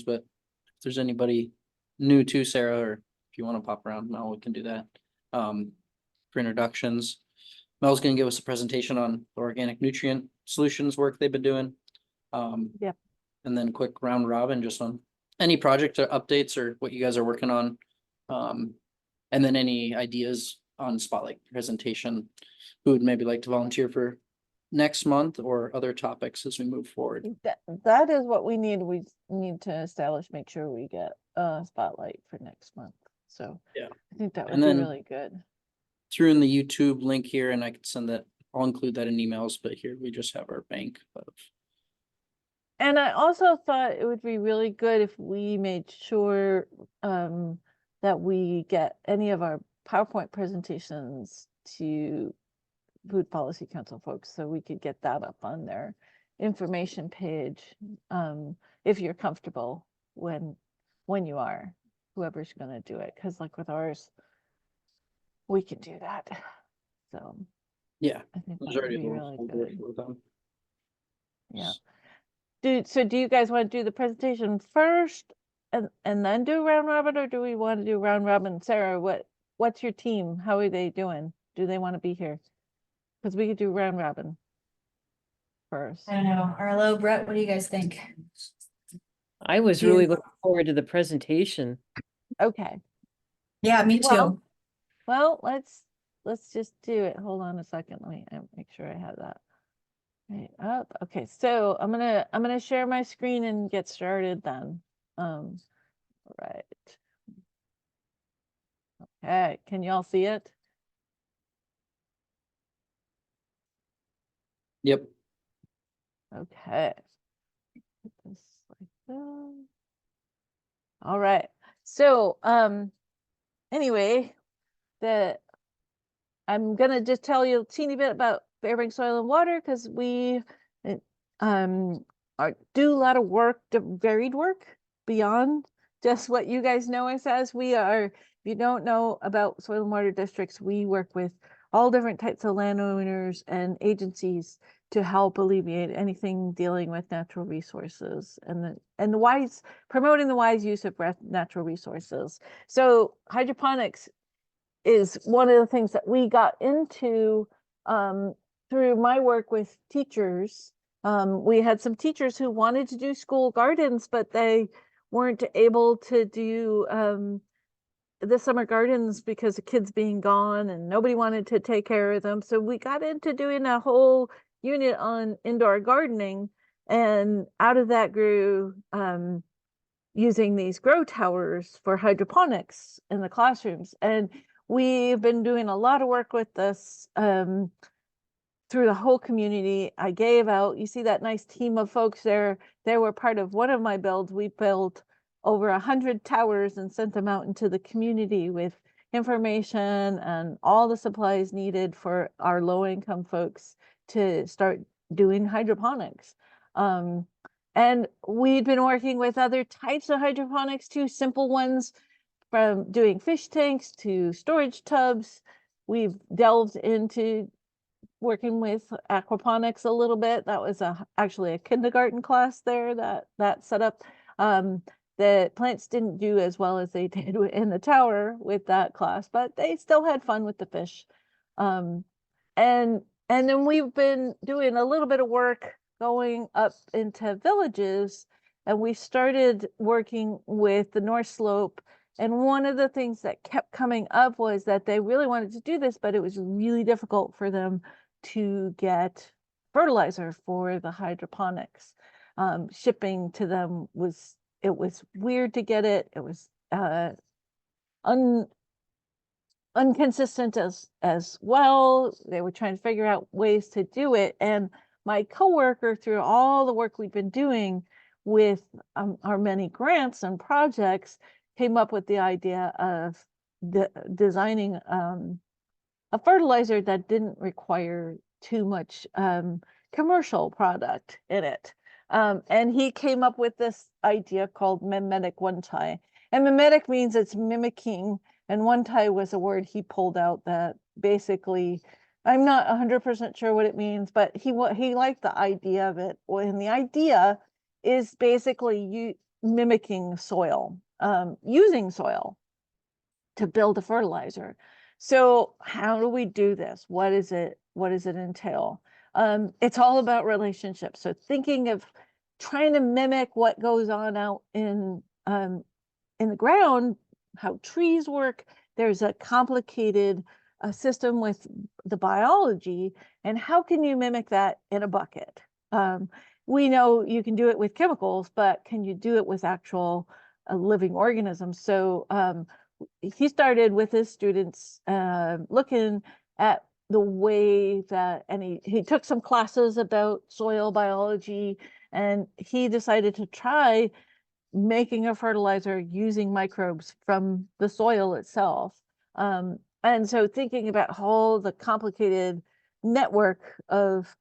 but if there's anybody new to Sarah, or if you want to pop around, Mel, we can do that. For introductions, Mel's gonna give us a presentation on the organic nutrient solutions work they've been doing. Yep. And then quick round robin just on any project or updates or what you guys are working on. And then any ideas on spotlight presentation, who would maybe like to volunteer for next month or other topics as we move forward. That is what we need. We need to establish, make sure we get a spotlight for next month. So Yeah. I think that would And be then really good. Threw in the YouTube link here, and I could send that. I'll include that in emails, but here we just have our bank of. And I also thought it would be really good if we made sure that we get any of our PowerPoint presentations to Food Policy Council folks, so we could get that up on their information page, if you're comfortable when you are, whoever's going to do it, because like with ours, we can do that. So Yeah, I think there's that would already be a really little good. with them. Yeah. Do you guys want to do the presentation first and then do round robin, or do we want to do round robin? Sarah, what's your team? How are they doing? Do they want to be here? Because we could do round robin first. I don't know. Arlo, Brett, what do you guys think? I was really looking forward to the presentation. Okay. Yeah, me too. Well, let's just do it. Hold on a second. Let me make sure I have that right up. Okay, so I'm gonna share my screen and get started then. Right. Okay, can you all see it? Yep. Okay. Put this like that. All right. So anyway, I'm gonna just tell you a teeny bit about Fairbanks Soil and Water, because we do a lot of work, varied work beyond just what you guys know us as. We are, if you don't know about soil and water districts, we work with all different types of landowners and agencies to help alleviate anything dealing with natural resources and the wise, promoting the wise use of natural resources. So hydroponics is one of the things that we got into through my work with teachers. We had some teachers who wanted to do school gardens, but they weren't able to do the summer gardens because the kids being gone and nobody wanted to take care of them. So we got into doing a whole unit on indoor gardening, and out of that grew using these grow towers for hydroponics in the classrooms. And we've been doing a lot of work with this through the whole community. I gave out, you see that nice team of folks there, they were part of one of my builds. We built over 100 towers and sent them out into the community with information and all the supplies needed for our low-income folks to start doing hydroponics. And we've been working with other types of hydroponics too, simple ones, from doing fish tanks to storage tubs. We've delved into working with aquaponics a little bit. That was actually a kindergarten class there that set up. The plants didn't do as well as they did in the tower with that class, but they still had fun with the fish. And then we've been doing a little bit of work going up into villages, and we started working with the North Slope. And one of the things that kept coming up was that they really wanted to do this, but it was really difficult for them to get fertilizer for the hydroponics. Shipping to them was weird to get it. It was inconsistent as well. They were trying to figure out ways to do it. And my coworker, through all the work we've been doing with our many grants and projects, came up with the idea of designing a fertilizer that didn't require too much commercial product in it. And he came up with this idea called mimetic one-tie. And mimetic means it's mimicking, and one-tie was a word he pulled out that basically, I'm not 100% sure what it means, but he liked the idea of it. And the idea is basically mimicking soil, using soil to build a fertilizer. So how do we do this? What is it? What does it entail? It's all about relationships. So thinking of trying to mimic what goes on out in the ground, how trees work. There's a complicated system with the biology, and how can you mimic that in a bucket? We know you can do it with chemicals, but can you do it with actual living organisms? So he started with his students looking at the way that, and he took some classes about soil biology, and he decided to try making a fertilizer using microbes from the soil itself. And so thinking about all the complicated network of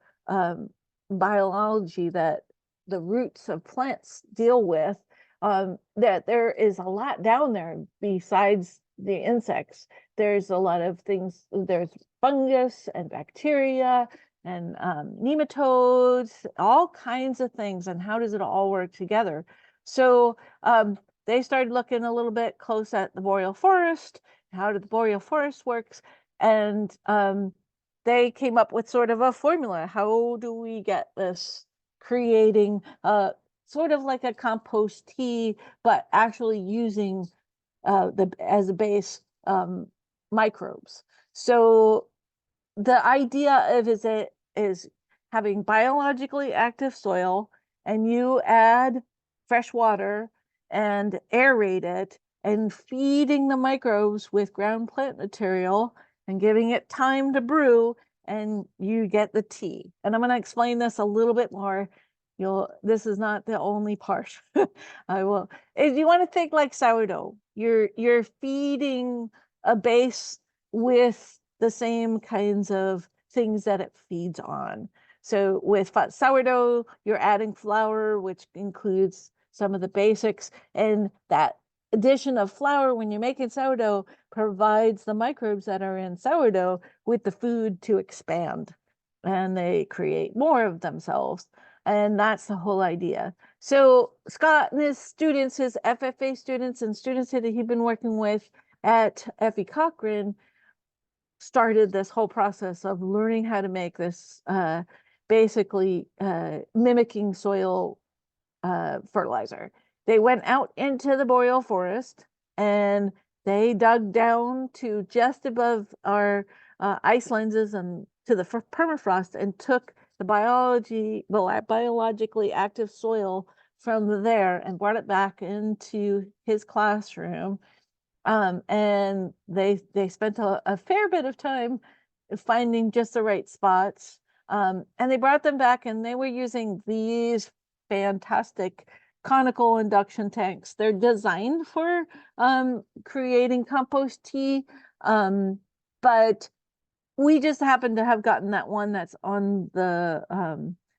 biology that the roots of plants deal with, that there is a lot down there besides the insects. There's a lot of things, there's fungus and bacteria and nematodes, all kinds of things, and how does it all work together? So they started looking a little bit close at the boreal forest, how the boreal forest works, and they came up with sort of a formula. How do we get this creating sort of like a compost tea, but actually using as a base microbes? So the idea of is having biologically active soil, and you add fresh water and aerate it, and feeding the microbes with ground plant material and giving it time to brew, and you get the tea. And I'm going to explain this a little bit more. This is not the only part. I will. If you want to think like sourdough, you're feeding a base with the same kinds of things that it feeds on. So with sourdough, you're adding flour, which includes some of the basics, and that addition of flour when you're making sourdough provides the microbes that are in sourdough with the food to expand, and they create more of themselves. And that's the whole idea. So Scott and his students, his FFA students and students that he'd been working with at FE Cochrane, started this whole process of learning how to make this basically mimicking soil fertilizer. They went out into the boreal forest and they dug down to just above our ice lenses and to the permafrost, and took the biologically active soil from there and brought it back into his classroom. And they spent a fair bit of time finding just the right spots. And they brought them back, and they were using these fantastic conical induction tanks. They're designed for creating compost tea, but we just happen to have gotten that one that's on the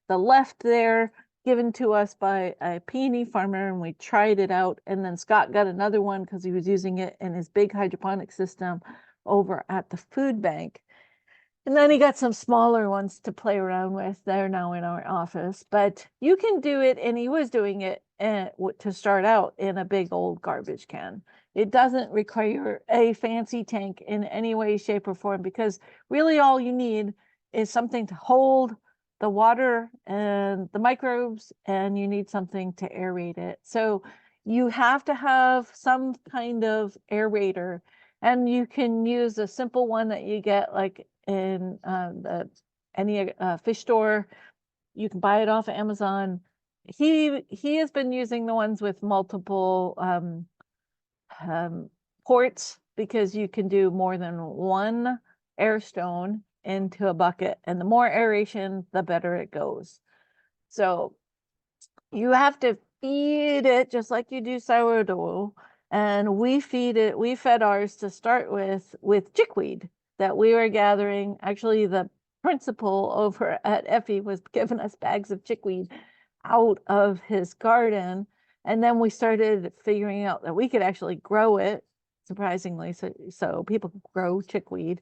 left there, given to us by a peony farmer, and we tried it out. And then Scott got another one because he was using it in his big hydroponic system over at the food bank. And then he got some smaller ones to play around with. They're now in our office, but you can do it. And he was doing it to start out in a big old garbage can. It doesn't require a fancy tank in any way, shape, or form, because really all you need is something to hold the water and the microbes, and you need something to aerate it. So you have to have some kind of aerator, and you can use a simple one that you get like in any fish store. You can buy it off of Amazon. He has been using the ones with multiple ports, because you can do more than one air stone into a bucket, and the more aeration, the better it goes. So you have to feed it just like you do sourdough, and we fed ours to start with chickweed that we were gathering. Actually, the principal over at FE was giving us bags of chickweed out of his garden, and then we started figuring out that we could actually grow it, surprisingly. So people grow chickweed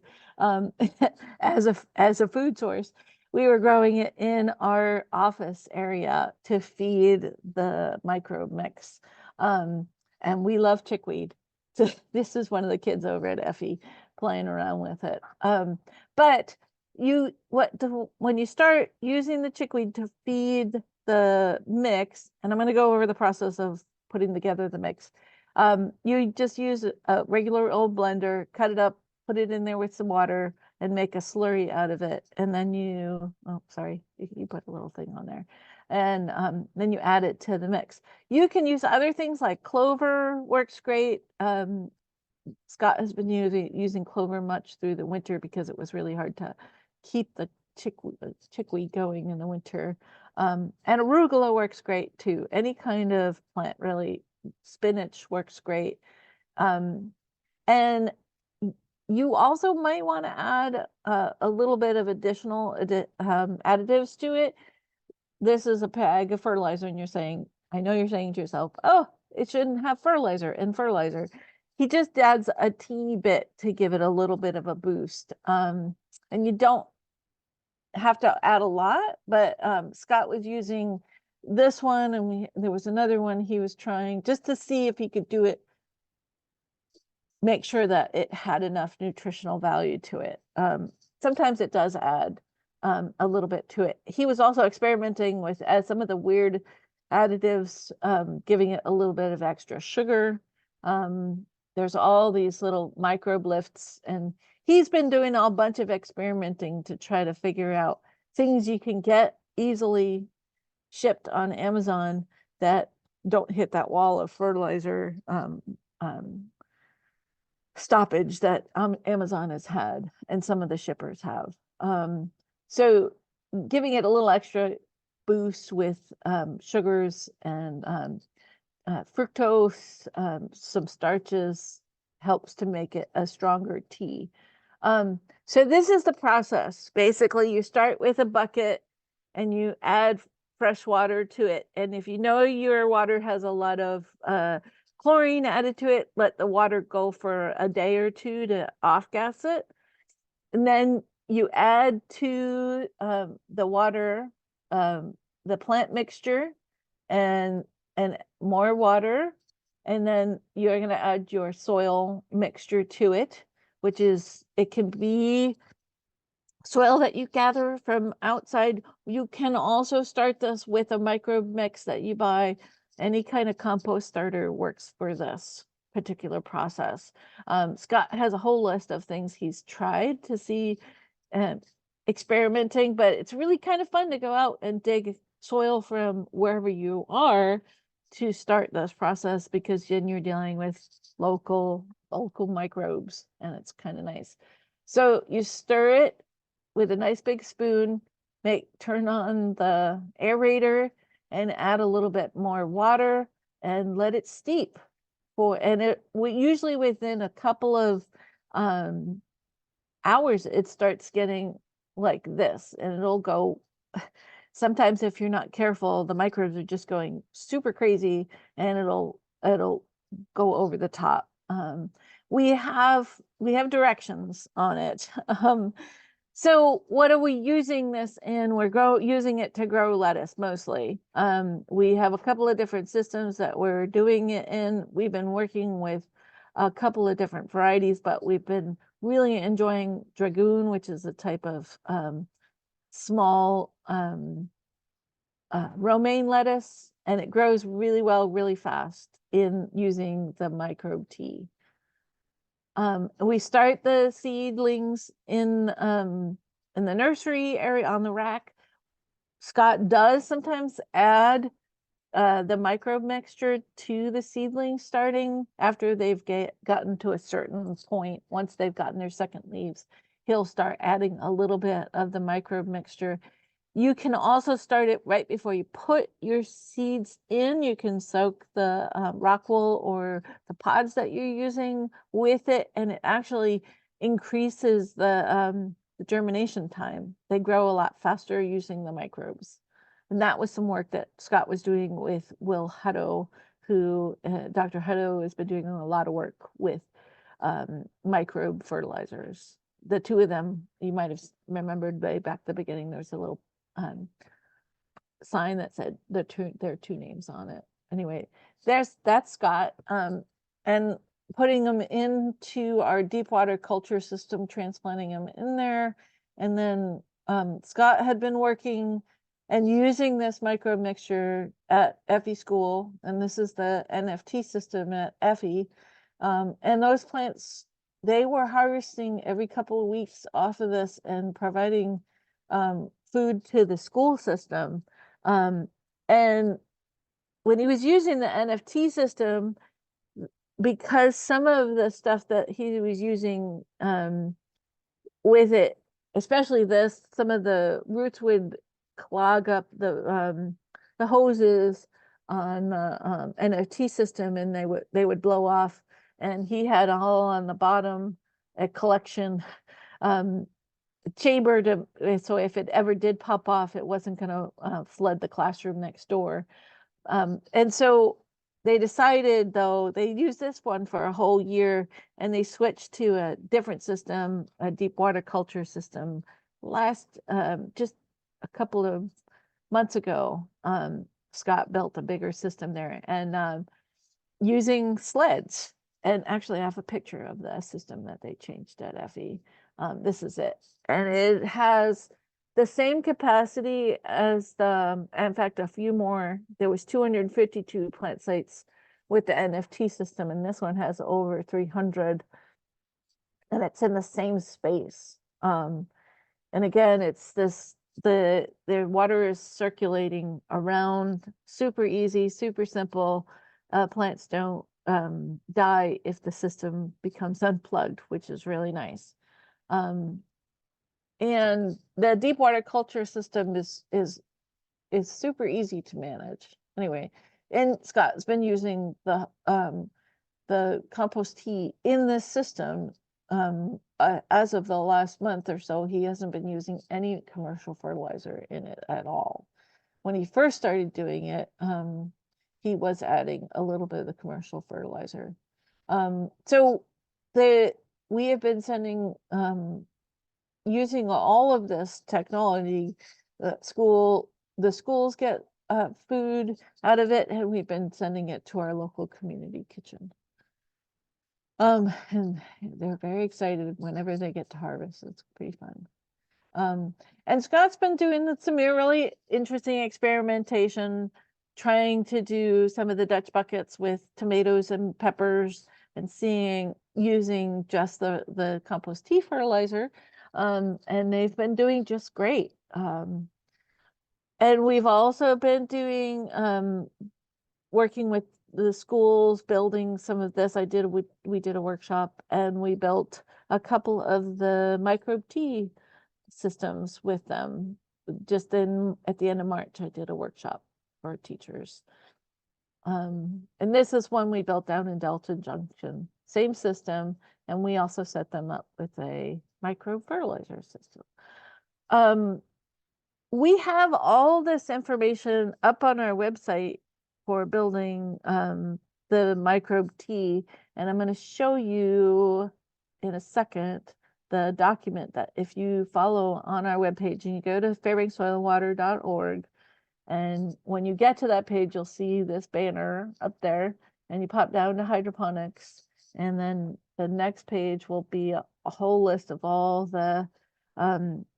as a food source. we were growing it in our office area to feed the microbe mix. And we love chickweed. So this is one of the kids over at Effie playing around with it. But when you start using the chickweed to feed the mix, and I'm going to go over the process of putting together the mix. You just use a regular old blender, cut it up, put it in there with some water, and make a slurry out of it. And then you put a little thing on there. And then you add it to the mix. You can use other things like clover, works great. Scott has been using clover much through the winter because it was really hard to keep the chickweed going in the winter. And arugula works great too. Any kind of plant, really. Spinach works great. And you also might want to add a little bit of additional additives to it. This is a bag of fertilizer, and I know you're saying to yourself, oh, it shouldn't have fertilizer in fertilizer. He just adds a teeny bit to give it a little bit of a boost. And you don't have to add a lot, but Scott was using this one, and there was another one he was trying just to see if he could do it, make sure that it had enough nutritional value to it. Sometimes it does add a little bit to it. He was also experimenting with some of the weird additives, giving it a little bit of extra sugar. There's all these little microbe lifts, and he's been doing a bunch of experimenting to try to figure out things you can get easily shipped on Amazon that don't hit that wall of fertilizer stoppage that Amazon has had, and some of the shippers have. So giving it a little extra boost with sugars and fructose, some starches, helps to make it a stronger tea. So this is the process. Basically, you start with a bucket and you add fresh water to it. And if you know your water has a lot of chlorine added to it, let the water go for a day or two to off-gas it. And then you add to the water the plant mixture and more water. And then you're going to add your soil mixture to it, which is, it can be soil that you gather from outside. You can also start this with a microbe mix that you buy. Any kind of compost starter works for this particular process. Scott has a whole list of things he's tried to see and experimenting, but it's really kind of fun to go out and dig soil from wherever you are to start this process, because then you're dealing with local microbes, and it's kind of nice. So you stir it with a nice big spoon, turn on the aerator and add a little bit more water and let it steep usually within a couple of hours, it starts getting like this, and it'll go. Sometimes if you're not careful, the microbes are just going super crazy, and it'll go over the top. We have directions on it. So what are we using this in? We're using it to grow lettuce mostly. We have a couple of different systems that we're doing it in. We've been working with a couple of different varieties, but we've been really enjoying Dragoon, which is a type of small romaine lettuce, and it grows really well, really fast in using the microbe tea. We start the seedlings in the nursery area on the rack. Scott does sometimes add the microbe mixture to the seedlings starting after they've gotten to a certain point. Once they've gotten their second leaves, he'll start adding a little bit of the microbe mixture. You can also start it right before you put your seeds in. You can soak the rock wool or the pods that you're using with it, and it actually increases the germination time. They grow a lot faster using the microbes. And that was some work that Scott was doing with Will Hutto, who Dr. Hutto has been doing a lot of work with microbe fertilizers. the two of them, you might have remembered way back at the beginning, there's a little sign that said their two names on it. Anyway, that's Scott. And putting them into our deep water culture system, transplanting them in there. And then Scott had been working and using this microbe mixture at Effie School, and this is the NFT system at Effie. And those plants, they were harvesting every couple of weeks off of this and providing food to the school system. And when he was using the NFT system, because some of the stuff that he was using with it, especially this, some of the roots would clog up the hoses on the NFT system, and they would blow off. And he had all on the bottom a collection chamber to, so if it ever did pop off, it wasn't going to flood the classroom next door. And so they decided, though, they used this one for a whole year, and they switched to a different system, a deep water culture system, last just a couple of months ago. Scott built a bigger system there, and using sleds. And actually, I have a picture of the system that they changed at Effie. This is it, and it has the same capacity as the, in fact, a few more. There was 252 plant sites with the NFT system, and this one has over 300, and it's in the same space. And again, it's this, the water is circulating around, super easy, super simple. Plants don't die if the system becomes unplugged, which is really nice. And the deep water culture system is super easy to manage. Anyway, and Scott's been using the compost tea in this system as of the last month or so. He hasn't been using any commercial fertilizer in it at all. When he first started doing it, he was adding a little bit of the commercial fertilizer. So we have been sending using all of this technology. The schools get food out of it, and we've been sending it to our local community kitchen. And they're very excited whenever they get to harvest. It's pretty fun. And Scott's been doing some really interesting experimentation, trying to do some of the Dutch buckets with tomatoes and peppers, and using just the compost tea fertilizer. And they've been doing just great. And we've also been doing working with the schools, building some of this. We did a workshop, and we built a couple of the microbe tea systems with them. Just at the end of March, I did a workshop for teachers. And this is one we built down in Delta Junction, same system, and we also set them up with a microbe fertilizer system. We have all this information up on our website for building the microbe tea, and I'm going to show you in a second the document that if you follow on our webpage and you go to fairbanksoilwater.org, and when you get to that page, you'll see this banner up there, and you pop down to hydroponics, and then the next page will be a whole list of all the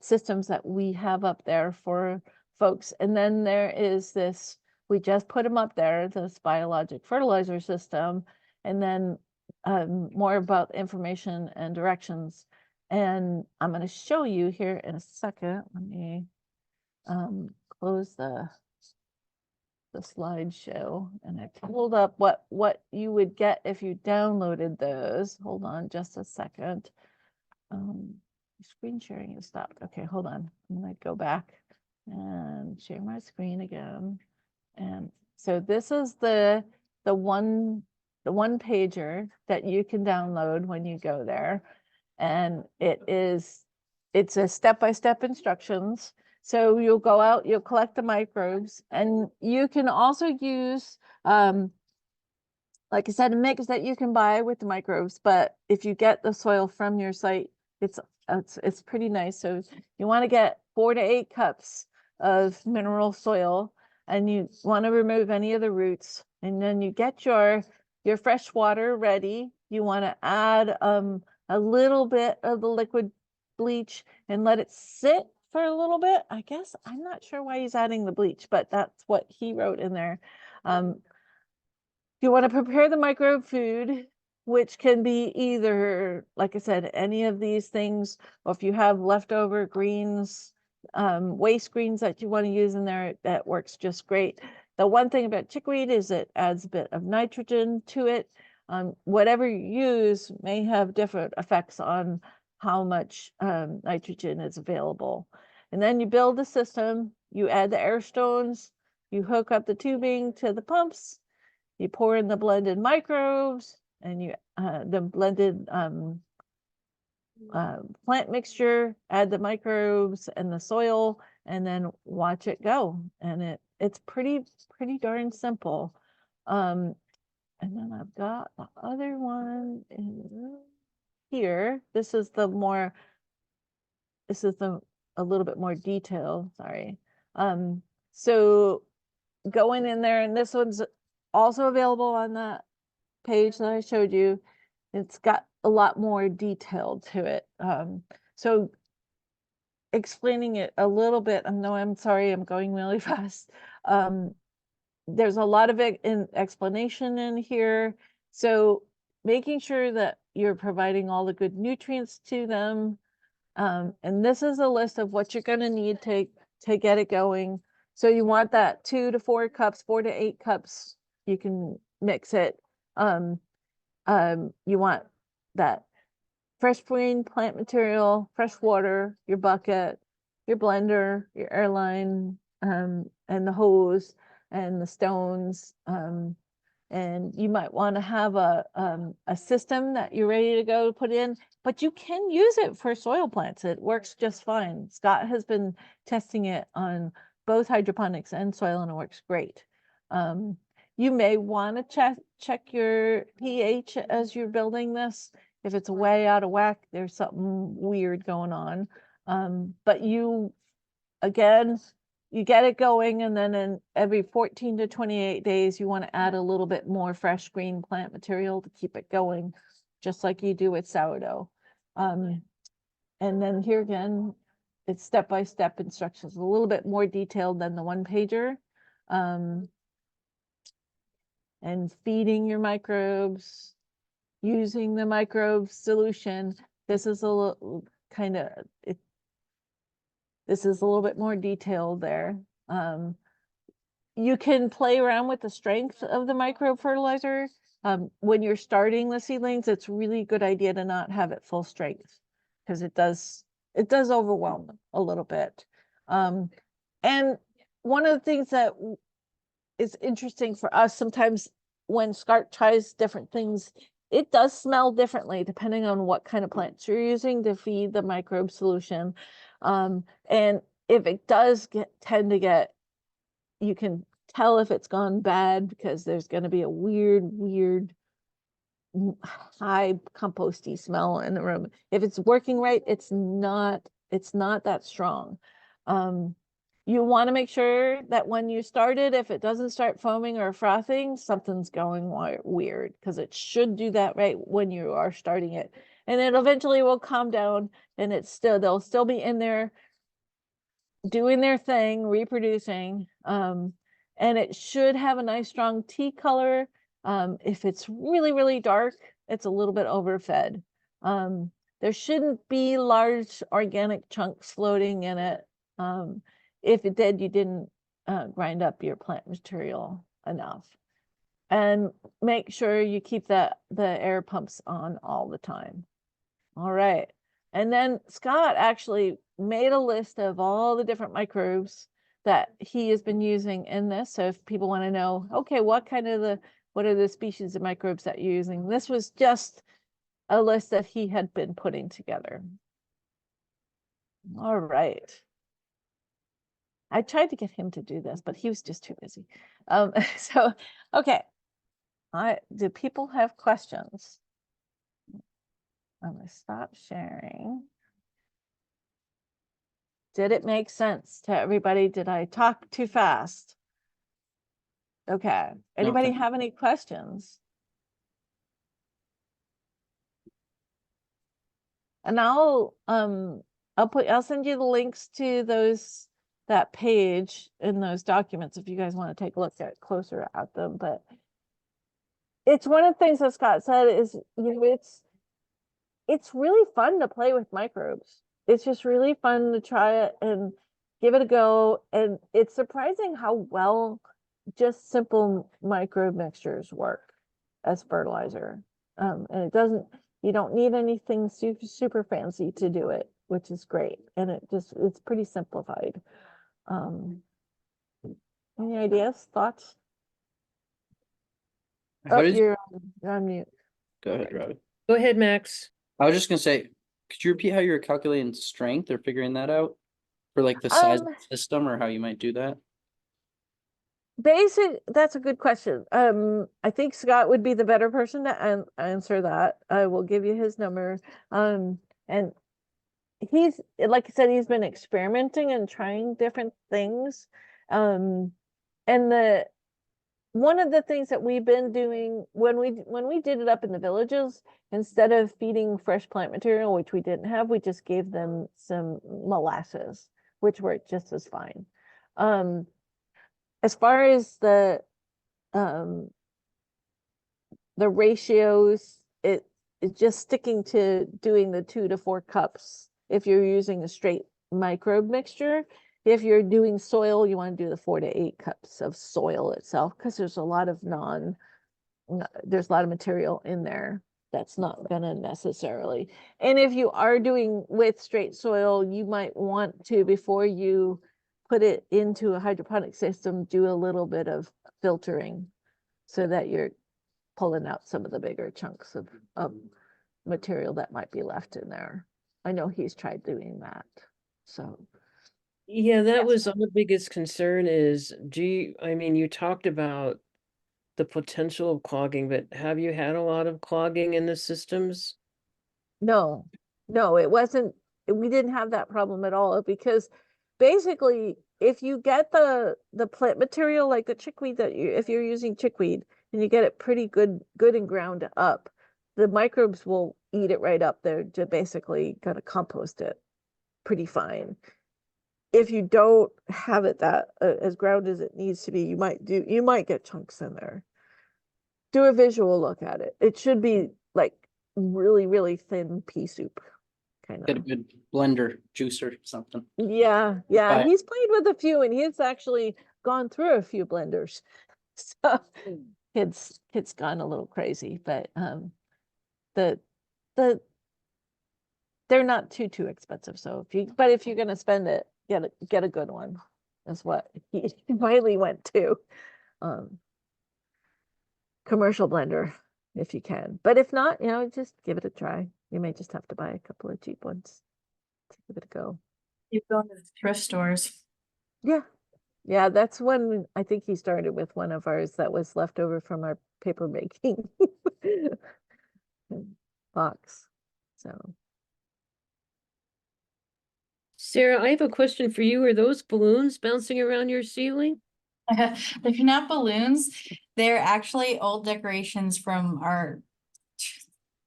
systems that we have up there for folks. And then there is this, we just put them up there, this biologic fertilizer system, and then more about information and directions. And I'm going to show you here in a second. Let me close the slideshow, and I pulled up what you would get if you downloaded those. Hold on just a second. Screen sharing is stopped. Okay, hold on. I'm going to go back and share my screen again. And so this is the one pager that you can download when you go there, and it's a step-by-step instructions. So you'll go out, you'll collect the microbes, and you can also use, like I said, a mix that you can buy with the microbes. But if you get the soil from your site, it's it's pretty nice. So you want to get 4 to 8 cups of mineral soil, and you want to remove any of the roots, and then you get your fresh water ready. You want to add a little bit of the liquid bleach and let it sit for a little bit. I guess I'm not sure why he's adding the bleach, but that's what he wrote in there. You want to prepare the microbe food, which can be either, like I said, any of these things, or if you have leftover greens, waste greens that you want to use in there, that works just great. The one thing about chickweed is it adds a bit of nitrogen to it. Whatever you use may have different effects on how much nitrogen is available. And then you build the system, you add the air stones, you hook up the tubing to the pumps, you pour in the blended microbes, and you the blended plant mixture, add the microbes and the soil, and then watch it go. And it's pretty darn simple. And then I've got the other one in here. This is a little bit more detailed, sorry. So going in there, and this one's also available on that page that I showed you. It's got a lot more detail to it. So explaining it a little bit, I'm sorry, I'm going really fast. There's a lot of explanation in here. So making sure that you're providing all the good nutrients to them. And this is a list of what you're going to need to get it going. So you want that 2 to 4 cups, 4 to 8 cups. You can mix it. You want that fresh green plant material, fresh water, your bucket, your blender, your airline, and the hose and the stones. And you might want to have a system that you're ready to go put in, but you can use it for soil plants. It works just fine. Scott has been testing it on both hydroponics and soil, and it works great. You may want to check your pH as you're building this. If it's way out of whack, there's something weird going on. But again, you get it going, and then in every 14 to 28 days, you want to add a little bit more fresh green plant material to keep it going, just like you do with sourdough. And then here again, it's step-by-step instructions, a little bit more detailed than the one pager. And feeding your microbes, using the microbe solution. This is a little this is a little bit more detailed there. You can play around with the strength of the microbe fertilizer. When you're starting the seedlings, it's really a good idea to not have it full strength, because it does overwhelm them a little bit. And one of the things that is interesting for us, sometimes when Scott tries different things, it does smell differently depending on what kind of plants you're using to feed the microbe solution. And if it does tend to get, you can tell if it's gone bad, because there's going to be a weird high composty smell in the room. If it's working right, it's not that strong. You want to make sure that when you start it, if it doesn't start foaming or frothing, something's going weird, because it should do that right when you are starting it. And it eventually will calm down, and they'll still be in there doing their thing, reproducing. And it should have a nice strong tea color. If it's really dark, it's a little bit overfed. There shouldn't be large organic chunks floating in it. If it did, you didn't grind up your plant material enough. And make sure you keep the air pumps on all the time. All right. And then Scott actually made a list of all the different microbes that he has been using in this. So if people want to know, okay, what are the species of microbes that you're using? This was just a list that he had been putting together. All right. I tried to get him to do this, but he was just too busy. So, okay. Do people have questions? I'm going to stop sharing. Did it make sense to everybody? Did I talk too fast? Okay. Anybody Okay. have any questions? And I'll send you the links to that page in those documents if you guys want to take a look at closer at them. But it's one of the things that Scott said is, it's really fun to play with microbes. It's just really fun to try it and give it a go. And it's surprising how well just simple microbe mixtures work as fertilizer. And you don't need anything super fancy to do it, which is great. And it's pretty simplified. Any ideas, thoughts? How did, You're on mute. go ahead, Robbie. Go ahead, Max. I was just gonna say, could you repeat how you were calculating strength or figuring that out? For like the size of the system or how you might do that? That's a good question. I think Scott would be the better person to answer that. I will give you his number. And he's, like I said, he's been experimenting and trying different things. And one of the things that we've been doing when we did it up in the villages, instead of feeding fresh plant material, which we didn't have, we just gave them some molasses, which worked just as fine. As far as the ratios, it's just sticking to doing the 2 to 4 cups if you're using a straight microbe mixture. If you're doing soil, you want to do the 4 to 8 cups of soil itself, because there's a lot of material in there that's not gonna necessarily. And if you are doing with straight soil, you might want to, before you put it into a hydroponic system, do a little bit of filtering so that you're pulling out some of the bigger chunks of material that might be left in there. I know he's tried doing that. So Yeah, that Yes. was our biggest concern is, I mean, you talked about the potential of clogging, but have you had a lot of clogging in the systems? no, it wasn't, we didn't have that problem at all, because basically if you get the plant material like the chickweed if you're using chickweed and you get it pretty good and ground up, the microbes will eat it right up. They're just basically gonna compost it pretty fine. If you don't have it that as ground as it needs to be, you might get chunks in there. Do a visual look at it. It should be like really, really thin pea soup, kind Get a of. good blender, juicer, something. Yeah, Right. he's played with a few, and he's actually gone through a few blenders. So kids gone a little crazy, but the they're not too expensive. So if you're gonna spend it, get a good one. That's what he finally went to. Commercial blender if you can, but if not, just give it a try. You may just have to buy a couple of cheap ones to give it a go. You go to the thrift stores. Yeah, that's when I think he started with one of ours that was left over from our paper making box. So Sarah, I have a question for you. Are those balloons bouncing around your ceiling? They're not balloons. They're actually old decorations from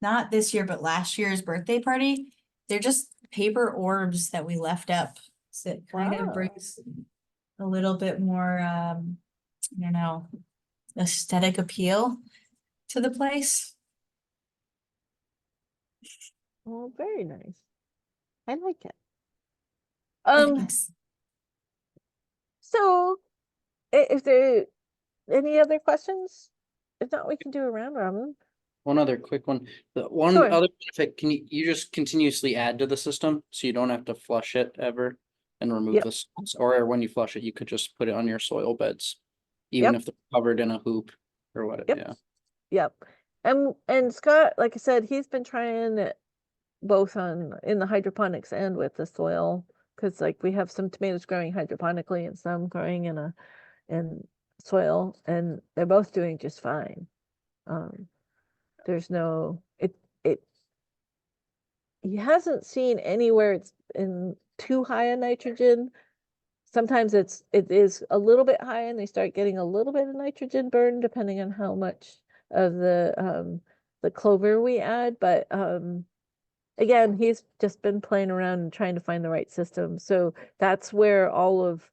not this year, but last year's birthday party. They're just paper orbs that we left up. So it kind Wow. of brings a little bit more, I don't know, aesthetic appeal to the place. Oh, very nice. I like it. Thanks. So if there any other questions? If not, we can do a round robin. One other quick one. The one Sure. other benefit, can you just continuously add to the system so you don't have to flush it ever and remove Yep. the salts? Or when you flush it, you could just put it on your soil beds, even Yep. if they're covered in a hoop or what? Yep. Yeah. Yep. And Scott, like I said, he's been trying it both in the hydroponics and with the soil, because like we have some tomatoes growing hydroponically and some growing in soil, and they're both doing just fine. There's no he hasn't seen anywhere it's too high in nitrogen. Sometimes it is a little bit high and they start getting a little bit of nitrogen burn depending on how much of the clover we add. But again, he's just been playing around and trying to find the right system. So that's where all of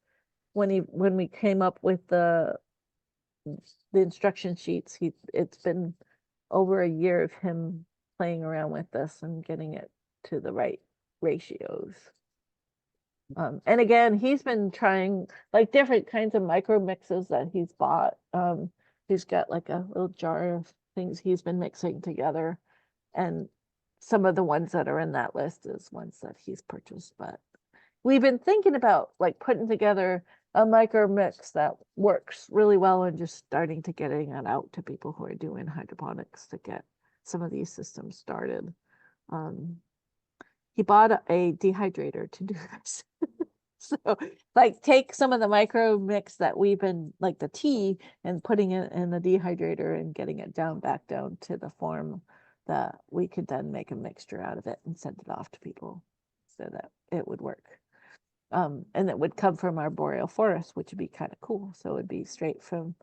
when we came up with the instruction sheets, it's been over a year of him playing around with this and getting it to the right ratios. And again, he's been trying like different kinds of micro mixes that he's bought. He's got like a little jar of things he's been mixing together. And some of the ones that are in that list is ones that he's purchased. But we've been thinking about like putting together a micro mix that works really well and just starting to getting it out to people who are doing hydroponics to get some of these systems started. He bought a dehydrator to do this. So like take some of the micro mix that we've been like the tea and putting it in the dehydrator and getting it back down to the form that we could then make a mixture out of it and send it off to people so that it would work. And it would come from our boreal forest, which would be kind of cool. So it would be straight from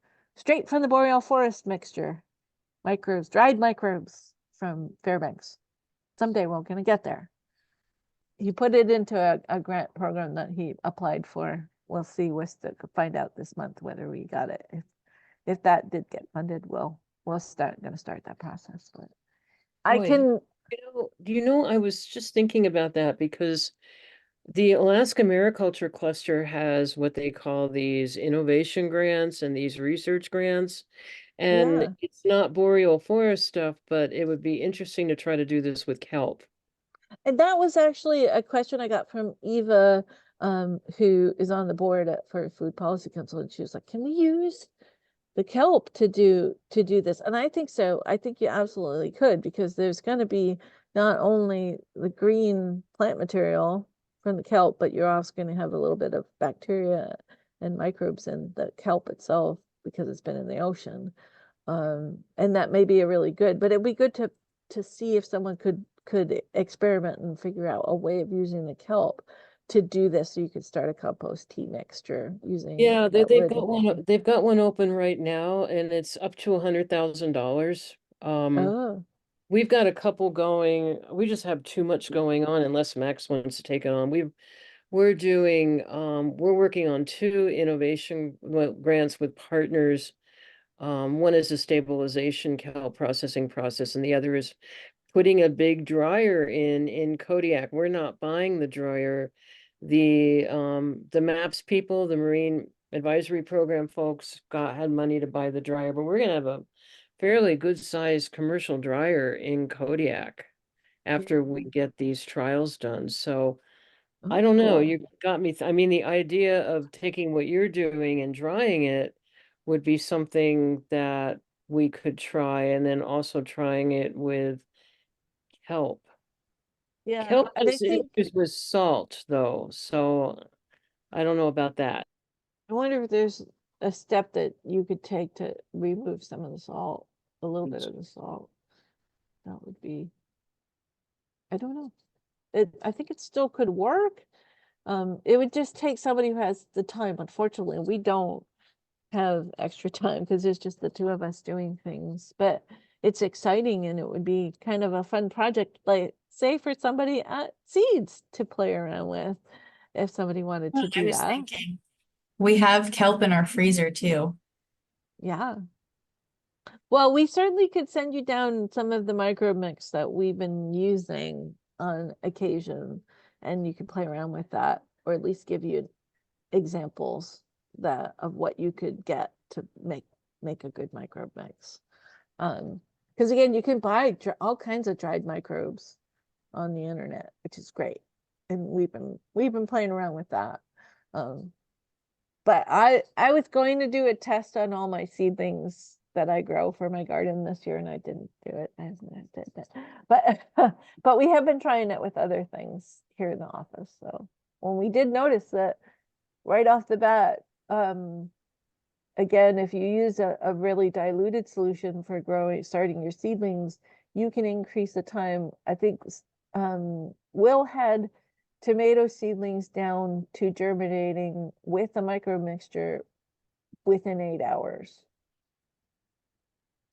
the boreal forest mixture, microbes, dried microbes from Fairbanks. Someday we're going to get there. He put it into a grant program that he applied for. We'll see. We'll find out this month whether we got it. If that did get funded, we'll gonna start that process. But I Boy, can. I was just thinking about that because the Alaska Mariculture Cluster has what they call these innovation grants and these research grants. And Yeah. it's not boreal forest stuff, but it would be interesting to try to do this with kelp. And that was actually a question I got from Eva, who is on the board for Food Policy Council, and she was like, "Can we use the kelp to do this?" And I think so. I think you absolutely could, because there's going to be not only the green plant material from the kelp, but you're also going to have a little bit of bacteria and microbes in the kelp itself because it's been in the ocean. And that may be a really good, but it'd be good to see if someone could experiment and figure out a way of using the kelp to do this, so you could start a compost tea mixture using. Yeah, that they've wood. got one. They've got one open right now, and it's up to $100,000. Oh, We've got a couple going. We just have too much going on unless Max wants to take it on. We're working on two innovation grants with partners. One is a stabilization kelp processing process, and the other is putting a big dryer in Kodiak. We're not buying the dryer. The MAPS people, the Marine Advisory Program folks had money to buy the dryer, but we're gonna have a fairly good sized commercial dryer in Kodiak after we get these trials done. So I don't know, cool. you got me. I mean, the idea of taking what you're doing and drying it would be something that we could try, and then also trying it with kelp. Yeah, Kelp and I is think issues with salt though, so I don't know about that. I wonder if there's a step that you could take to remove some of the salt, a little bit of the salt. That would be, I don't know. I think it still could work. It would just take somebody who has the time. Unfortunately, we don't have extra time because there's just the two of us doing things, but it's exciting and it would be kind of a fun project, like say for somebody at Seeds to play around with, if somebody wanted to I do was that. thinking, we have kelp in our freezer too. Yeah. Well, we certainly could send you down some of the micro mix that we've been using on occasion, and you could play around with that, or at least give you examples of what you could get to make a good microbe mix. Because again, you can buy all kinds of dried microbes on the internet, which is great, and we've been playing around with that. But I was going to do a test on all my seedlings that I grow for my garden this year, and I didn't do it. But we have been trying it with other things here in the office. So when we did notice that right off the bat, again, if you use a really diluted solution for starting your seedlings, you can increase the time. I think Will had tomato seedlings down to germinating with a micro mixture within 8 hours.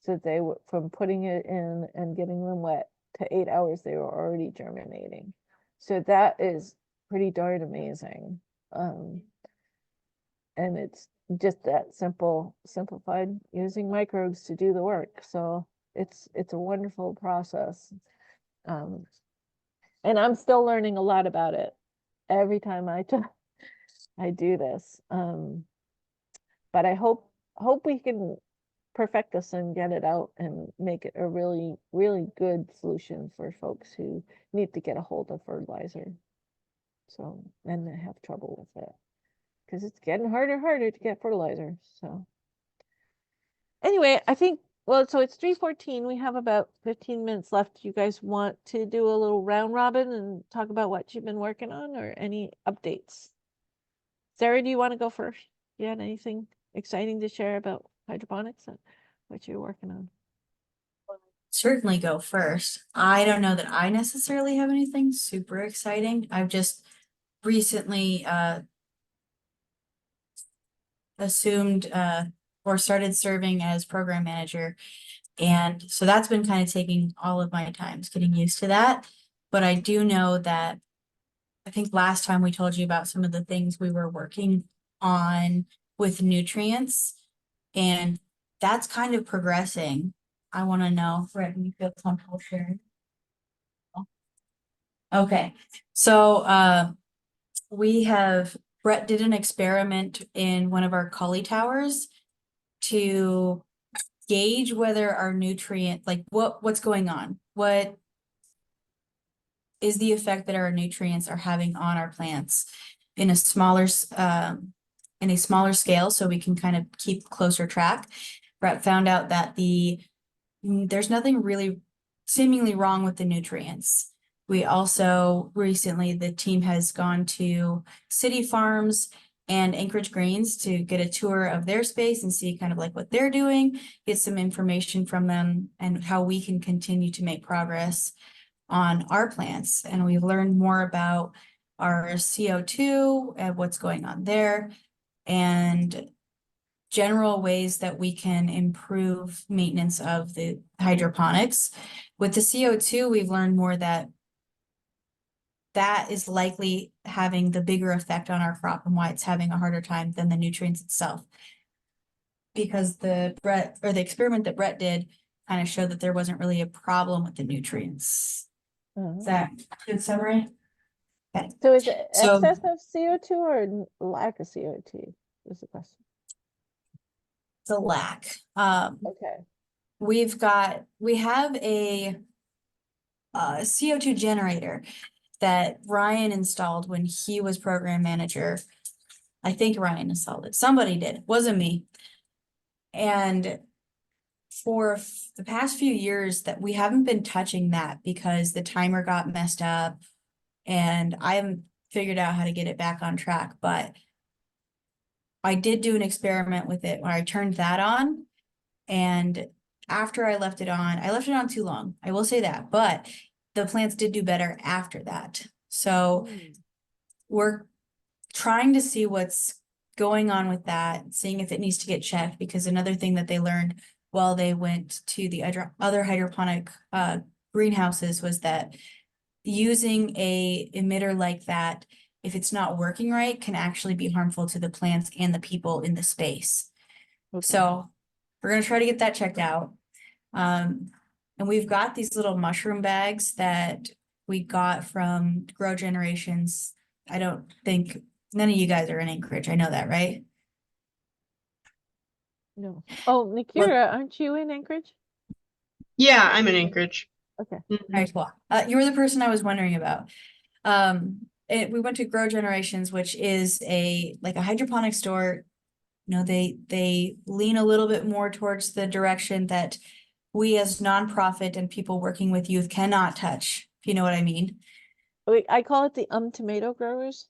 So they were, from putting it in and getting them wet to 8 hours, they were already germinating. So that is pretty darn amazing. And it's just that simplified using microbes to do the work. So it's a wonderful process. And I'm still learning a lot about it every time I do this. But I hope we can perfect this and get it out and make it a really, really good solution for folks who need to get a hold of fertilizer. So, and they have trouble with it because it's getting harder and harder to get fertilizer. So anyway, I think, well, so it's 3:14. We have about 15 minutes left. You guys want to do a little round robin and talk about what you've been working on or any updates? Sarah, do you want to go first? You had anything exciting to share about hydroponics and what you're working on? Certainly go first. I don't know that I necessarily have anything super exciting. I've just recently assumed or started serving as program manager. And so that's been kind of taking all of my time, getting used to that. But I do know that I think last time we told you about some of the things we were working on with nutrients, and that's kind of progressing. I want to know, Brett, do you feel comfortable sharing? Okay, so Brett did an experiment in one of our Cully towers to gauge whether our nutrient, like what's going on, what is the effect that our nutrients are having on our plants in a smaller scale, so we can kind of keep closer track. Brett found out that there's nothing really seemingly wrong with the nutrients. We also recently, the team has gone to City Farms and Anchorage Greens to get a tour of their space and see kind of like what they're doing, get some information from them and how we can continue to make progress on our plants. And we've learned more about our CO2 and what's going on there, and general ways that we can improve maintenance of the hydroponics. With the CO2, we've learned more that is likely having the bigger effect on our crop and why it's having a harder time than the nutrients itself. Because the experiment that Brett did kind of showed that there wasn't really a problem with the nutrients. Is that a good summary? Okay. So is it excess of CO2 or lack of CO2 is the question? It's a lack. Okay. We have a CO2 generator that Ryan installed when he was program manager. I think Ryan installed it. Somebody did. Wasn't me. And for the past few years that we haven't been touching that because the timer got messed up and I haven't figured out how to get it back on track. But I did do an experiment with it where I turned that on, and after I left it on too long. I will say that, but the plants did do better after that. So we're trying to see what's going on with that, seeing if it needs to get checked, because another thing that they learned while they went to the other hydroponic greenhouses was that using a emitter like that, if it's not working right, can actually be harmful to the plants and the people in the space. Okay. So we're going to try to get that checked out. And we've got these little mushroom bags that we got from Grow Generations. I don't think none of you guys are in Anchorage. I know that, right? No. Oh, Nikira, aren't you in Anchorage? Yeah, I'm in Anchorage. Okay. All right, cool. You were the person I was wondering about. We went to Grow Generations, which is a hydroponic store. You know, they lean a little bit more towards the direction that we as nonprofit and people working with youth cannot touch, if you know what I mean. Wait, I call it the tomato growers.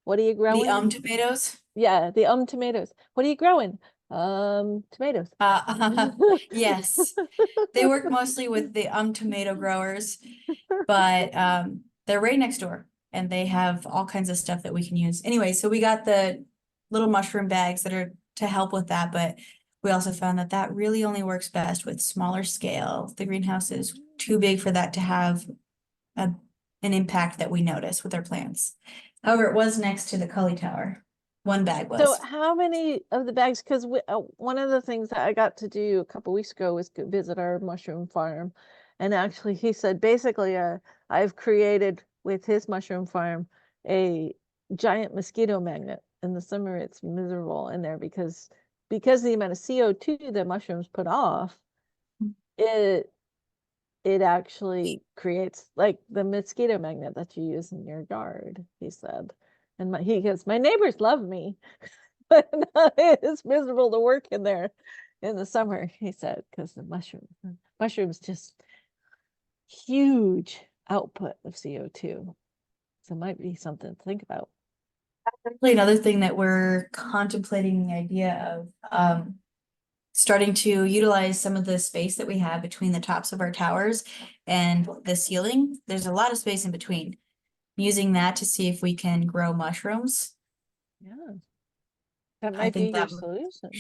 What are you growing? The tomatoes? Yeah, the tomatoes. What are you growing? Tomatoes. Yes. They work mostly with the tomato growers, but they're right next door. and they have all kinds of stuff that we can use. Anyway, so we got the little mushroom bags that are to help with that, but we also found that that really only works best with smaller scale. The greenhouse is too big for that to have an impact that we notice with our plants. However, it was next to the Cully Tower. One bag So was. how many of the bags, because one of the things that I got to do a couple weeks ago was go visit our mushroom farm. And actually he said, basically, I've created with his mushroom farm a giant mosquito magnet. In the summer, it's miserable in there because the amount of CO2 that mushrooms put off, it actually creates like the mosquito magnet that you use in your yard, he said. And he goes, my neighbors love me, but it's miserable to work in there in the summer, he said, because the mushrooms just huge output of CO2. So it might be something to think about. Actually, another thing that we're contemplating the idea of starting to utilize some of the space that we have between the tops of our towers and the ceiling. There's a lot of space in between. Using that to see if we can grow mushrooms. Yeah. That I might be think your that would- solution.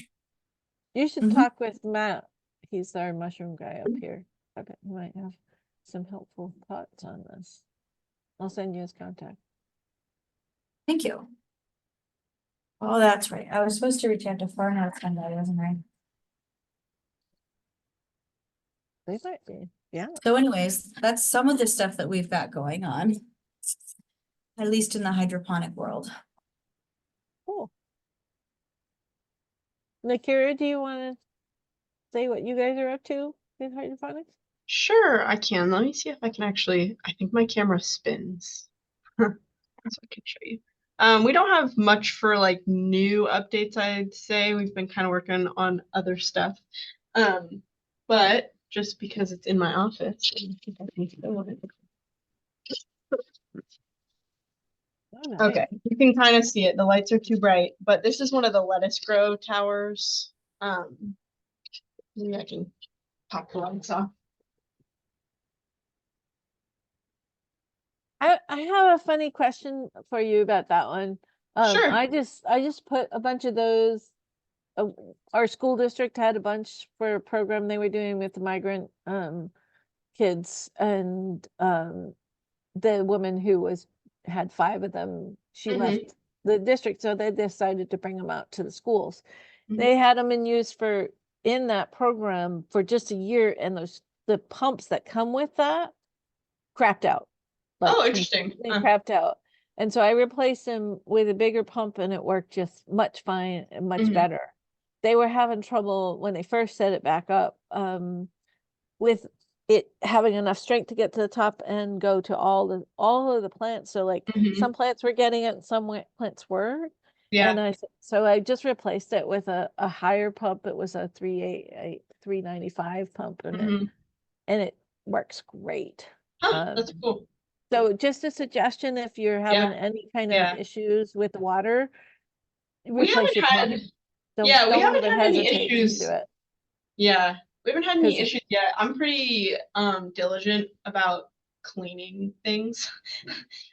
You should Mhm. talk with Matt. He's our mushroom guy up here. I bet he might have some helpful thoughts on this. I'll send you his contact. Thank you. Oh, that's right. I was supposed to reach out to Farnhouse somebody, wasn't I? They might be. Yeah. So anyways, that's some of the stuff that we've got going on. At least in the hydroponic world. Cool. Nakira, do you want to say what you guys are up to in hydroponics? Sure, I can. Let me see if I can actually, I think my camera spins. So I can show you. We don't have much for like new updates, I'd say. We've been kind of working on other stuff. But just because it's in my office. Oh, nice. Okay, you can kind of see it. The lights are too bright, but this is one of the lettuce grow towers. Maybe I can pop the lights off. I have a funny question for you about that one. Sure. I just put a bunch of those. Our school district had a bunch for a program they were doing with the migrant kids, and the woman who had 5 of them, she Mhm. left the district, so they decided to bring them out to the schools. Mhm. They had them in use in that program for just a year, and the pumps that come with that crapped out. Oh, interesting. Completely crapped out. And so I replaced them with a bigger pump, and it worked just much fine and much Mhm. better. They were having trouble when they first set it back up, with it having enough strength to get to the top and go to all of the plants. So like Mhm. some plants were getting it and some plants were. Yeah. And so I just replaced it with a higher pump. It was a 395 pump, Mhm. and it works great. Huh, that's cool. So just a suggestion, if you're having Yeah. any kind Yeah. of issues with the water, We replace your haven't pump. had, Don't, yeah, we don't haven't even had any hesitate to issues. do it. Yeah, we haven't had any 'Cause- issues yet. I'm pretty diligent about cleaning things.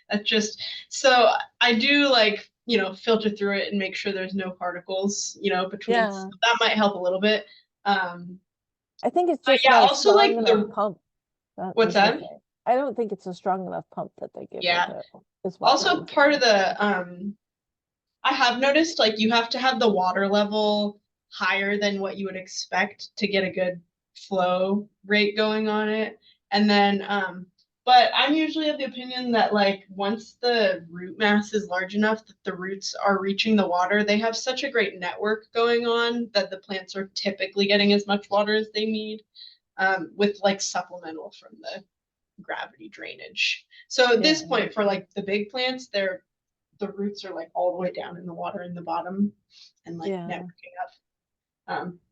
That's just so I do like, filter through it and make sure there's no particles, between. Yeah. So that might help a little bit. I think it's But just yeah, not a also like strong the enough pump. what's is the that? thing. I don't think it's a strong enough pump that they give Yeah. with it. Is what Also we're part of thinking. the I have noticed like you have to have the water level higher than what you would expect to get a good flow rate going on it. And then but I'm usually of the opinion that like once the root mass is large enough that the roots are reaching the water, they have such a great network going on that the plants are typically getting as much water as they need, with like supplemental from the gravity drainage. So at this Yeah. point for like the big plants, the roots are like all the way down in the water in the bottom and like Yeah. networking up.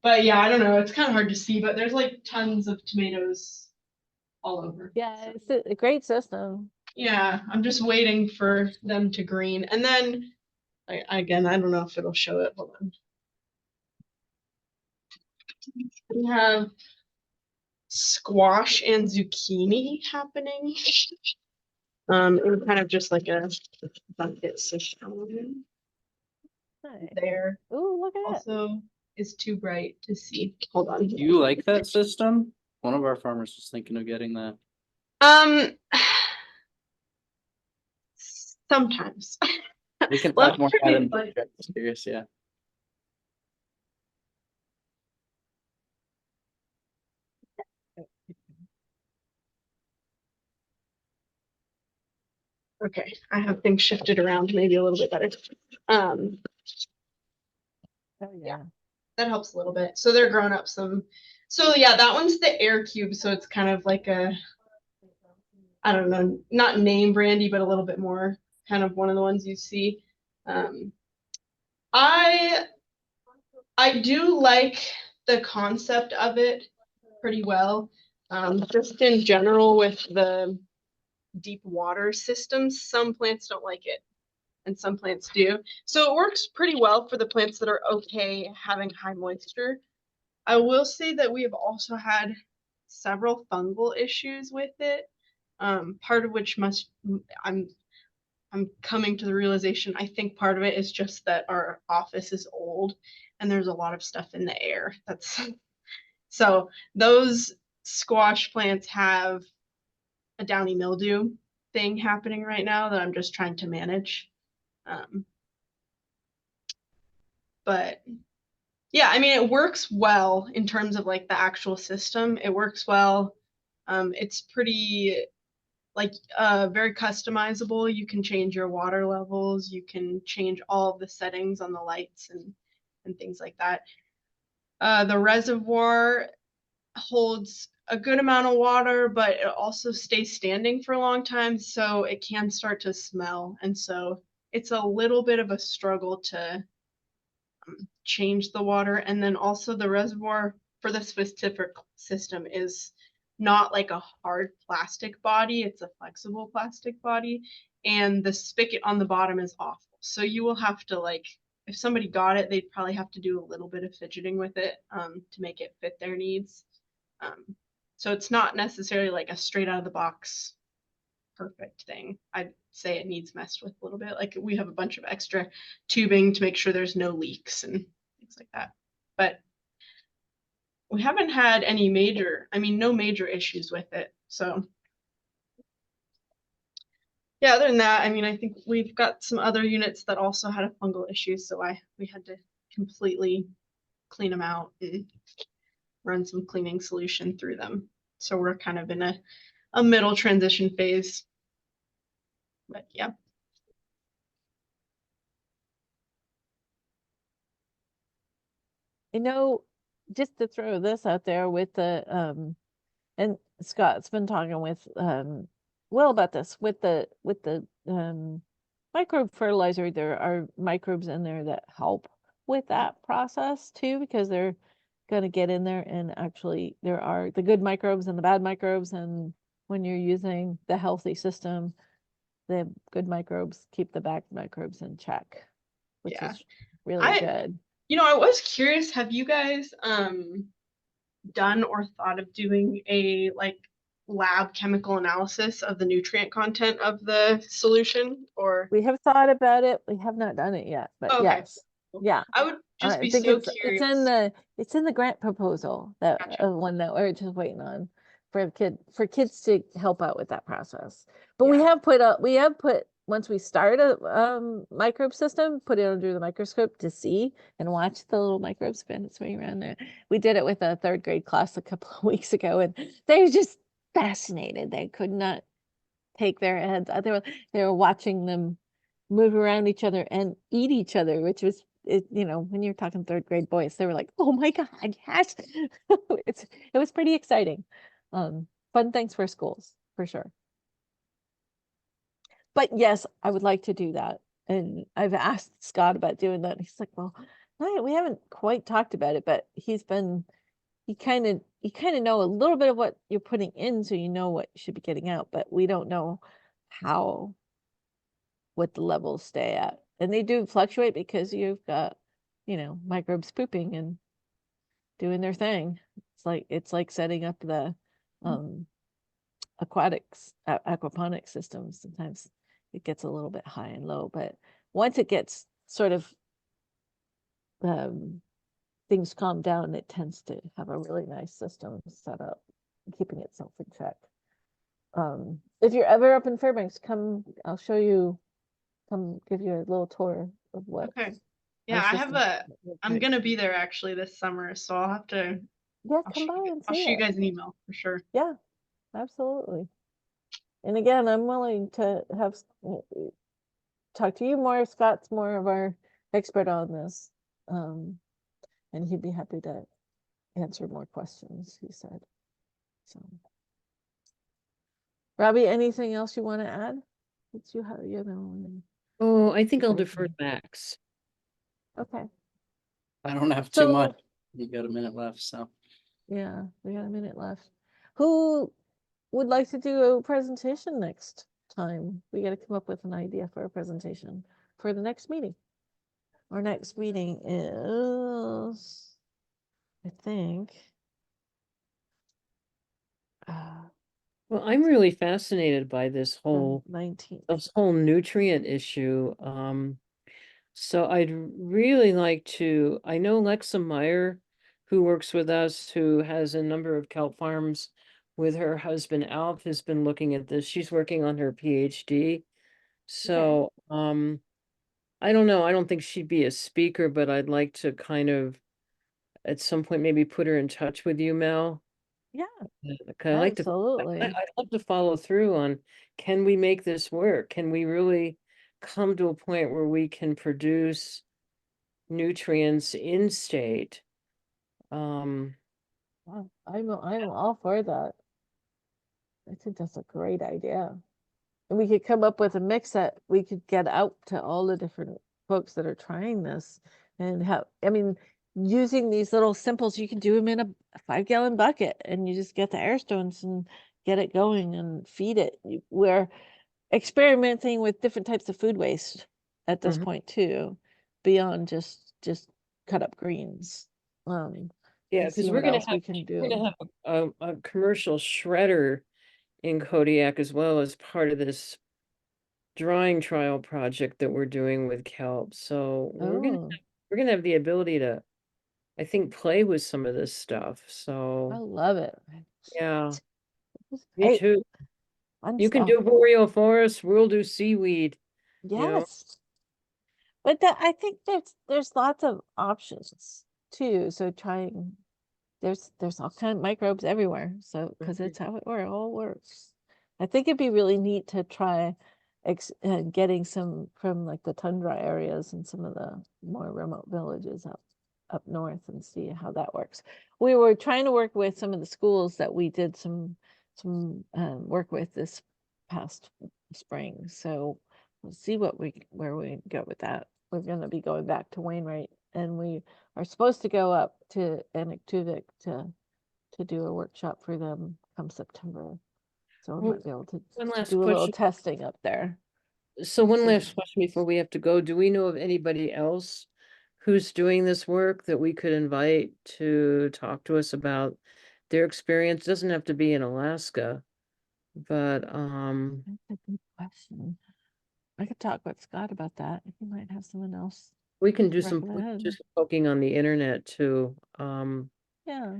But yeah, I don't know. It's kind of hard to see, but there's like tons of tomatoes all over. Yeah, it's a great system. Yeah, I'm just waiting for them to green. And then again, I don't know if it'll show it. Hold on. We have squash and zucchini happening. It was kind of just like a bucket system Nice. there. Ooh, look at it. Also is too bright to see. Hold on. Do you like that system? One of our farmers was thinking of getting that. Um, sometimes. We can Let talk more me about it in find- the project. Curious, yeah. Okay, I have things shifted around maybe a little bit better. Um, Oh, yeah. that helps a little bit. So they're grown up some. So yeah, that one's the Air Cube. So it's kind of like a, I don't know, not name brandy, but a little bit more kind of one of the ones you see. Um, I do like the concept of it pretty well. Just in general with the deep water systems, some plants don't like it and some plants do. So it works pretty well for the plants that are okay having high moisture. I will say that we have also had several fungal issues with it. Part of which I'm coming to the realization, I think part of it is just that our office is old and there's a lot of stuff in the air. That's so those squash plants have a downy mildew thing happening right now that I'm just trying to manage. But yeah, I mean, it works well in terms of like the actual system. It works well. It's pretty like very customizable. You can change your water levels. You can change all of the settings on the lights and things like that. The reservoir holds a good amount of water, but it also stays standing for a long time, so it can start to smell. And so it's a little bit of a struggle to change the water. And then also the reservoir for the specific system is not like a hard plastic body, it's a flexible plastic body. And the spigot on the bottom is awful. So you will have to like, if somebody got it, they'd probably have to do a little bit of fidgeting with it to make it fit their needs. So it's not necessarily like a straight out of the box perfect thing. I'd say it needs messed with a little bit. Like we have a bunch of extra tubing to make sure there's no leaks and things like that. But we haven't had any no major issues with it. So yeah, other than that, I mean, I think we've got some other units that also had a fungal issue. So we had to completely clean them out and run some cleaning solution through them. So we're kind of in a middle transition phase. But yeah. You know, just to throw this out there with the and Scott's been talking with Will about this with the microbe fertilizer. There are microbes in there that help with that process too, because they're going to get in there and actually there are the good microbes and the bad microbes, and when you're using the healthy system, the good microbes keep the bad microbes in check, which Yeah. is really good. I was curious, have you guys done or thought of doing a like lab chemical analysis of the nutrient content of the solution? Or We have thought about it. We have not done it yet, but okay. yes. Yeah. I would just I be think so it's curious. it's in the grant proposal that Gotcha. one that we're just waiting on for kids to help out with that process. But we Yeah. have put once we start a microbe system, put it under the microscope to see and watch the little microbe spin its way around there. We did it with a third grade class a couple of weeks ago, and they were just fascinated. They could not take their heads out. They were watching them move around each other and eat each other, which was when you're talking third grade boys, they were like, oh my God, yes. It was pretty exciting. Fun things for schools, for sure. But yes, I would like to do that. And I've asked Scott about doing that. He's like, well, we haven't quite talked about it, but you kind of know a little bit of what you're putting in, so you know what you should be getting out, but we don't know what the levels stay at. And they do fluctuate because you've got, microbes pooping and doing their thing. It's like setting up the a aquaponic systems, sometimes it gets a little bit high and low, but once it gets sort of things calm down, it tends to have a really nice system set up, keeping itself in check. If you're ever up in Fairbanks, come, I'll show you, come give you a little tour of what. Okay. our Yeah, systems look I'm like. gonna be there actually this summer, so I'll have to, Yeah, I'll come by and I'll see shoot you it. guys an email for sure. Yeah, absolutely. And again, I'm willing to have talk to you more. Scott's more of our expert on this. And he'd be happy to answer more questions, he said. So Robbie, anything else you want to add? It's you have, you know. Oh, I think I'll Sorry. defer to Max. Okay. I don't have too So- much. You got a minute left, so. Yeah, we got a minute left. Who would like to do a presentation next time? We got to come up with an idea for a presentation for the next meeting. Our next meeting is, I think, Well, I'm really fascinated by this whole 19th. nutrient issue. So I'd really like to, I know Lexa Meyer, who works with us, who has a number of kelp farms with her husband Alf, has been looking at this. She's working on her PhD. So, I don't know. I don't think she'd be a speaker, but I'd like to kind of at some point maybe put her in touch with you, Mel. Yeah, I like to absolutely. I'd love to follow through on, can we make this work? Can we really come to a point where we can produce nutrients in state? Wow, I'm all for that. I think that's a great idea. And we could come up with a mix that we could get out to all the different folks that are trying this and have, I mean, using these little simples, you can do them in a 5-gallon bucket and you just get the air stones and get it going and feed it. We're experimenting with different types of food waste at this Mhm. point too, beyond just cut up greens. Yeah, And because see we're what gonna else have we can we're gonna do. have a commercial shredder in Kodiak as well as part of this drying trial project that we're doing with kelp. So Oh, we're gonna have the ability to, I think, play with some of this stuff. I So love it. yeah, It's me great, too. fun You can stuff. do boreal forest, we'll do seaweed. You know? Yes. But that, I think there's lots of options too. So trying, there's all kind of microbes everywhere. So because it's how it all works. I think it'd be really neat to try getting some from like the tundra areas and some of the more remote villages up north and see how that works. We were trying to work with some of the schools that we did some work with this past spring. So we'll see where we go with that. We're going to be going back to Wainwright, and we are supposed to go up to Anaktuvik to do a workshop for them come September. So we Well, might be able to one last do a little question. testing up there. So one See. last question before we have to go. Do we know of anybody else who's doing this work that we could invite to talk to us about their experience? Doesn't have to be in Alaska, but That's a good question. I could talk with Scott about that. He might have someone else. we can do some recommend. just poking on the internet too. Yeah.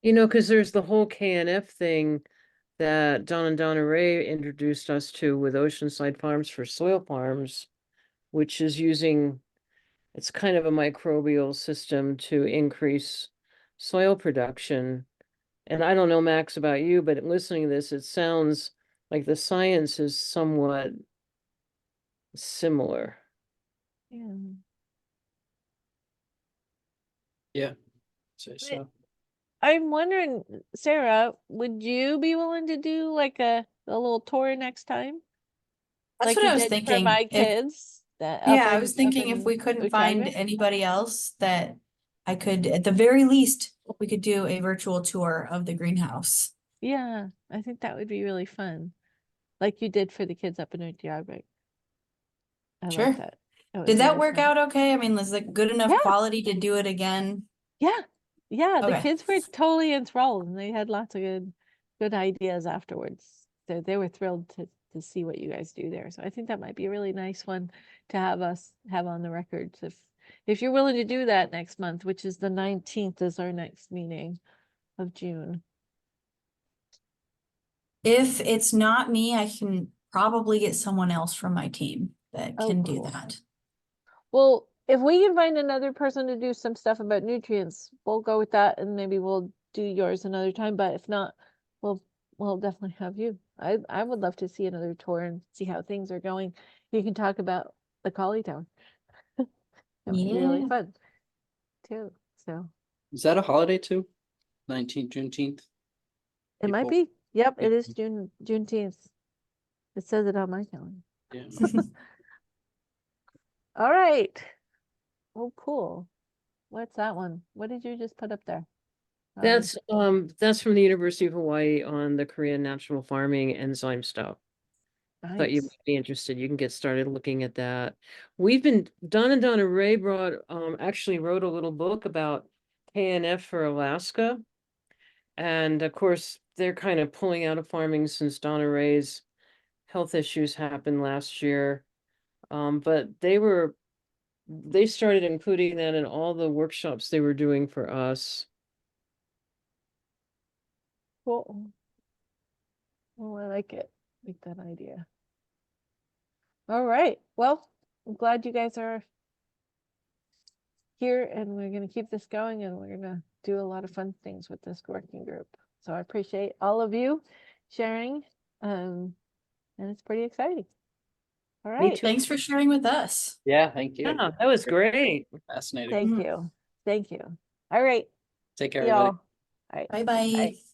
You know, because there's the whole KNF thing that Don and Donna Ray introduced us to with Oceanside Farms for Soil Farms, which is using, it's kind of a microbial system to increase soil production. And I don't know, Max, about you, but listening to this, it sounds like the science is somewhat similar. Yeah. Yeah. Say so. I'm wondering, Sarah, would you be willing to do like a little tour next time? That's Like what you I was did thinking. for my If, kids? That yeah, up I in- was up thinking if in we couldn't find Utah? anybody else that I could, at the very least, we could do a virtual tour of the greenhouse. Yeah, I think that would be really fun. Like you did for the kids up in Utah. I Sure. like that. That was Did that really work fun. out okay? I mean, was it good enough Yeah. quality to do it again? Yeah. Yeah, the Okay. kids were totally enthralled and they had lots of good ideas afterwards. So they were thrilled to see what you guys do there. So I think that might be a really nice one to have us have on the record. If you're willing to do that next month, which is the 19th is our next meeting of June. If it's not me, I can probably get someone else from my team that Oh, can do cool. that. Well, if we can find another person to do some stuff about nutrients, we'll go with that and maybe we'll do yours another time. But if not, we'll definitely have you. I would love to see another tour and see how things are going. You can talk about the Collie Town. It would be really Yeah. fun too. So Is that a holiday too? 19th, Juneteenth? it might People- be. Yep, it Yeah. is Juneteenth. It says it on my calendar. Yeah. All right. Oh, cool. What's that one? What did you just put up there? That's from the University of Hawaii on the Korean natural farming enzyme stuff. Thought you Nice. might be interested. You can get started looking at that. We've been, Don and Donna Ray actually wrote a little book about KNF for Alaska. And of course, they're kind of pulling out of farming since Donna Ray's health issues happened last year. But they started including that in all the workshops they were doing for us. Cool. Oh, I like it. Like that idea. All right. Well, I'm glad you guys are here and we're going to keep this going and we're going to do a lot of fun things with this working group. So I appreciate all of you sharing. And it's pretty exciting. All right. too. Thanks for sharing with us. Yeah, thank you. Yeah, that was great. Fascinating. Thank Mhm. you. Thank you. All right. Take care, See everybody. y'all. All right. Bye bye. Bye.